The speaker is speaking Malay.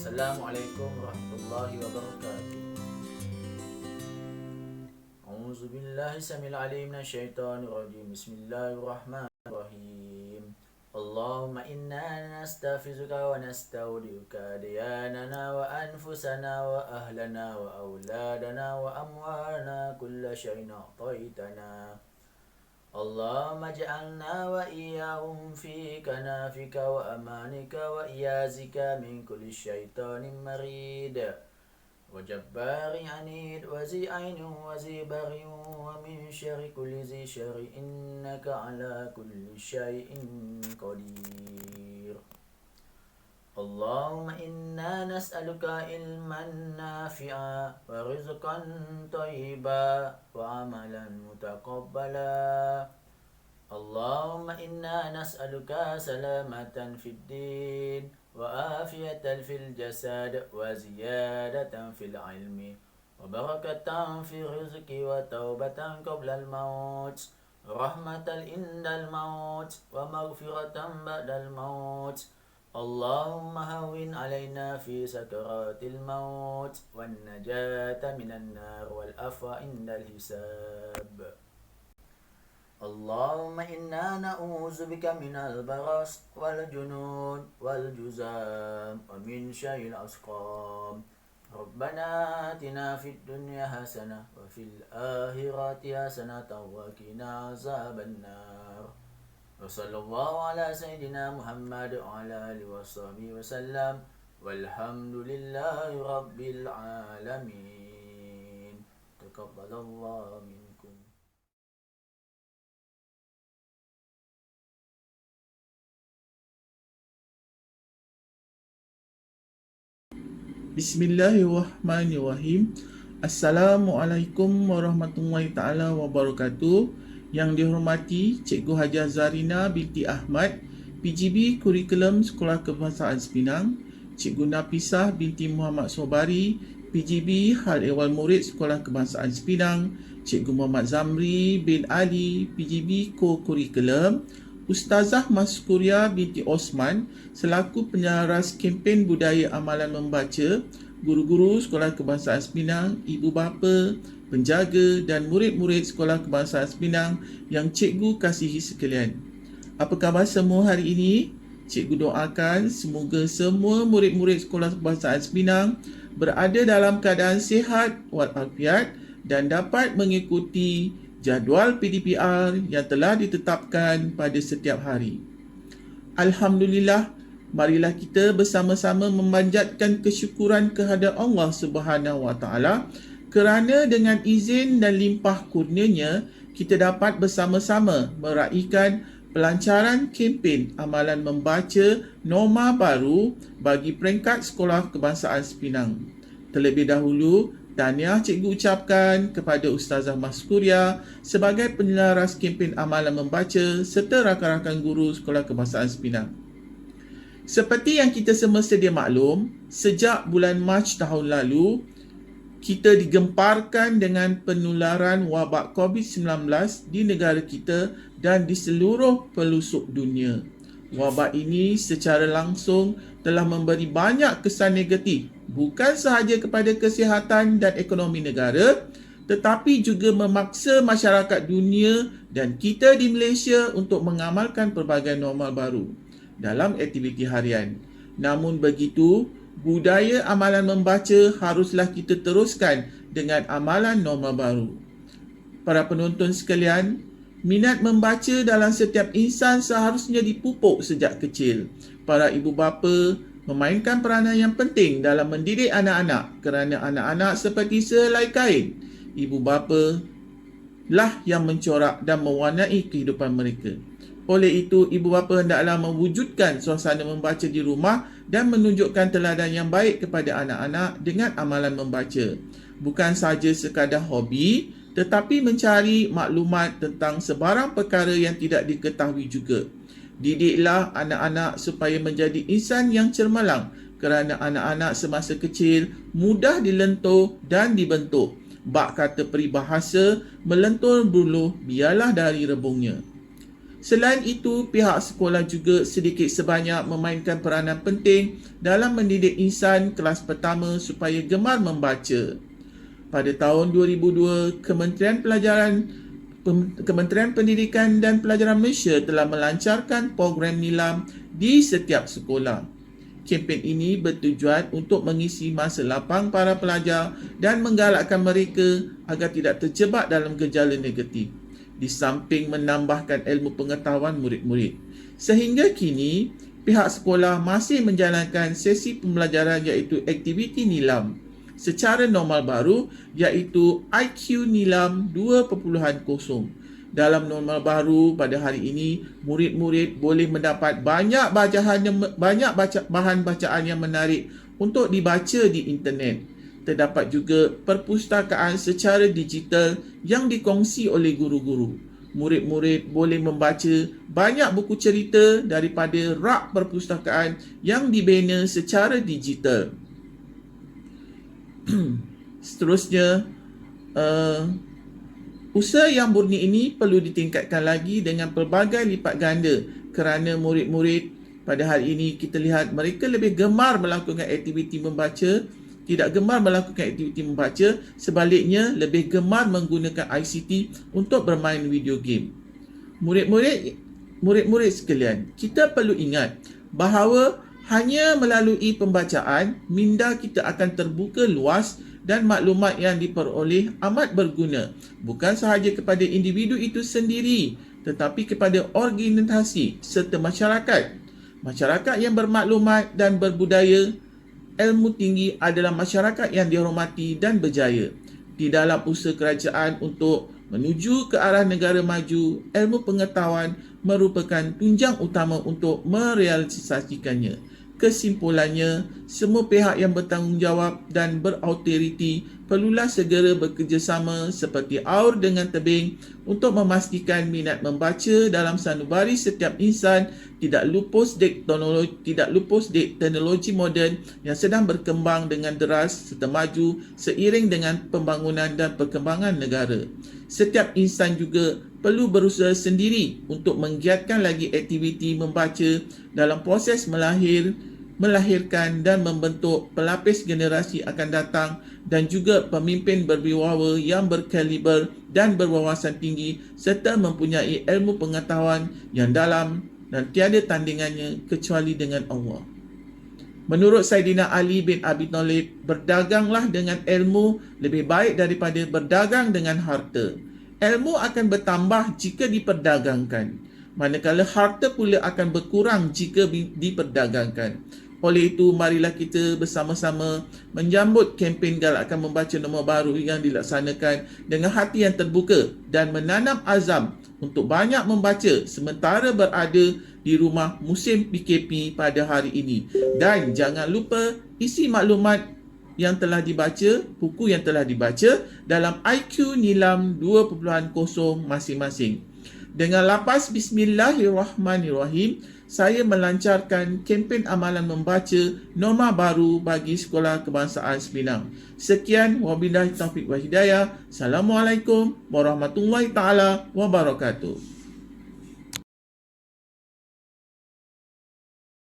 Assalamualaikum warahmatullahi wabarakatuh. A'udzu billahi samil alim minasyaitonir rajim. Bismillahirrahmanirrahim. Allahumma inna nastaghfiruka wa nasta'udiuka diyanana wa anfusana wa ahlana wa auladana wa amwalana kulla syai'in a'taitana. Allahumma ja'alna wa iyyahum fi kanafika wa amanika wa iyazika min kulli syaitanin marid wa jabbarin anid wa zi ainin wa zi barin wa min syarri kulli zi syarri innaka ala kulli syai'in qadir. Allahumma inna nas'aluka ilman nafi'a wa rizqan thayyiba wa amalan mutaqabbala. Allahumma inna nas'aluka salamatan fid din wa afiyatan fil jasad wa ziyadatan fil ilmi wa barakatan fil rizqi wa taubatan qabla al maut, rahmatan indal maut wa maghfiratan ba'dal maut. Allahumma hawwin alaina fi sakaratil maut wan najata minan nar wal afwa indal hisab. Allahumma inna na'udzubika minal baras wal junun wal juzam wa min syarril asqam. Rabbana atina fid dunya hasanah wa fil akhirati hasanatan wa qina azabannar. Wa sallallahu ala sayyidina Muhammad wa ala alihi wa sahbihi wa sallam. Walhamdulillahi rabbil alamin. Taqabbalallahu minkum. Bismillahirrahmanirrahim. Assalamualaikum warahmatullahi taala wabarakatuh. Yang dihormati Cikgu Hajah Zarina binti Ahmad, PGB Kurikulum Sekolah Kebangsaan Sepinang, Cikgu Nafisah binti Muhammad Sobari, PGB Hal Ehwal Murid Sekolah Kebangsaan Sepinang, Cikgu Muhammad Zamri bin Ali, PGB Co-Kurikulum, Ustazah Maskuria binti Osman selaku penyelaras kempen budaya amalan membaca, guru-guru Sekolah Kebangsaan Sepinang, ibu bapa, penjaga dan murid-murid Sekolah Kebangsaan Sepinang yang cikgu kasihi sekalian. Apa khabar semua hari ini? Cikgu doakan semoga semua murid-murid Sekolah Kebangsaan Sepinang berada dalam keadaan sihat walafiat dan dapat mengikuti jadual PDPR yang telah ditetapkan pada setiap hari. Alhamdulillah, marilah kita bersama-sama memanjatkan kesyukuran kehadrat Allah Subhanahu Wa Taala kerana dengan izin dan limpah kurnianya kita dapat bersama-sama meraihkan pelancaran kempen amalan membaca norma baru bagi peringkat Sekolah Kebangsaan Sepinang. Terlebih dahulu, tahniah cikgu ucapkan kepada Ustazah Maskuria sebagai penyelaras kempen amalan membaca serta rakan-rakan guru Sekolah Kebangsaan Sepinang. Seperti yang kita semua sedia maklum, sejak bulan Mac tahun lalu, kita digemparkan dengan penularan wabak COVID-19 di negara kita dan di seluruh pelosok dunia. Wabak ini secara langsung telah memberi banyak kesan negatif, bukan sahaja kepada kesihatan dan ekonomi negara, tetapi juga memaksa masyarakat dunia dan kita di Malaysia untuk mengamalkan pelbagai normal baru dalam aktiviti harian. Namun begitu, budaya amalan membaca haruslah kita teruskan dengan amalan norma baru. Para penonton sekalian, minat membaca dalam setiap insan seharusnya dipupuk sejak kecil. Para ibu bapa memainkan peranan yang penting dalam mendidik anak-anak kerana anak-anak seperti sehelai kain. Ibu bapa lah yang mencorak dan mewarnai kehidupan mereka. Oleh itu, ibu bapa hendaklah mewujudkan suasana membaca di rumah dan menunjukkan teladan yang baik kepada anak-anak dengan amalan membaca. Bukan sahaja sekadar hobi, tetapi mencari maklumat tentang sebarang perkara yang tidak diketahui juga. Didiklah anak-anak supaya menjadi insan yang cermalang kerana anak-anak semasa kecil mudah dilentur dan dibentuk. Bak kata peribahasa, melentur buluh biarlah dari rebungnya. Selain itu, pihak sekolah juga sedikit sebanyak memainkan peranan penting dalam mendidik insan kelas pertama supaya gemar membaca. Pada tahun 2002, Kementerian Pendidikan dan Pelajaran Malaysia telah melancarkan program Nilam di setiap sekolah. Kempen ini bertujuan untuk mengisi masa lapang para pelajar dan menggalakkan mereka agar tidak terjebak dalam gejala negatif, di samping menambahkan ilmu pengetahuan murid-murid. Sehingga kini, pihak sekolah masih menjalankan sesi pembelajaran iaitu aktiviti Nilam secara normal baru iaitu IQ Nilam 2.0. Dalam normal baru pada hari ini, murid-murid boleh mendapat banyak bahan bacaan yang menarik untuk dibaca di internet. Terdapat juga perpustakaan secara digital yang dikongsi oleh guru-guru. Murid-murid boleh membaca banyak buku cerita daripada rak perpustakaan yang dibina secara digital. Seterusnya, usaha yang murni ini perlu ditingkatkan lagi dengan pelbagai lipat ganda kerana murid-murid pada hari ini kita lihat mereka lebih gemar melakukan aktiviti membaca, tidak gemar melakukan aktiviti membaca, sebaliknya lebih gemar menggunakan ICT untuk bermain video game. Murid-murid sekalian, kita perlu ingat bahawa hanya melalui pembacaan, minda kita akan terbuka luas dan maklumat yang diperoleh amat berguna, bukan sahaja kepada individu itu sendiri, tetapi kepada organisasi serta masyarakat. Masyarakat yang bermaklumat dan berbudaya ilmu tinggi adalah masyarakat yang dihormati dan berjaya. Di dalam usaha kerajaan untuk menuju ke arah negara maju, ilmu pengetahuan merupakan tunjang utama untuk merealisasikannya. Kesimpulannya, semua pihak yang bertanggungjawab dan berautoriti perlulah segera bekerjasama seperti aur dengan tebing untuk memastikan minat membaca dalam sanubari setiap insan tidak lupus teknologi moden yang sedang berkembang dengan deras serta maju seiring dengan pembangunan dan perkembangan negara. Setiap insan juga perlu berusaha sendiri untuk menggiatkan lagi aktiviti membaca dalam proses melahirkan dan membentuk pelapis generasi akan datang dan juga pemimpin berwibawa yang berkaliber dan berwawasan tinggi serta mempunyai ilmu pengetahuan yang dalam dan tiada tandingannya kecuali dengan Allah. Menurut Saidina Ali bin Abi Thalib, berdaganglah dengan ilmu lebih baik daripada berdagang dengan harta. Ilmu akan bertambah jika diperdagangkan, manakala harta pula akan berkurang jika diperdagangkan. Oleh itu, marilah kita bersama-sama menyambut kempen galakkan membaca nombor baru yang dilaksanakan dengan hati yang terbuka dan menanam azam untuk banyak membaca sementara berada di rumah musim PKP pada hari ini. Dan jangan lupa isi maklumat yang telah dibaca, buku yang telah dibaca dalam IQ Nilam 2.0 masing-masing. Dengan lapas Bismillahirrahmanirrahim, saya melancarkan kempen amalan membaca norma baru bagi Sekolah Kebangsaan Sembilang. Sekian, wabillahi taufiq wa hidayah. Assalamualaikum warahmatullahi taala wabarakatuh.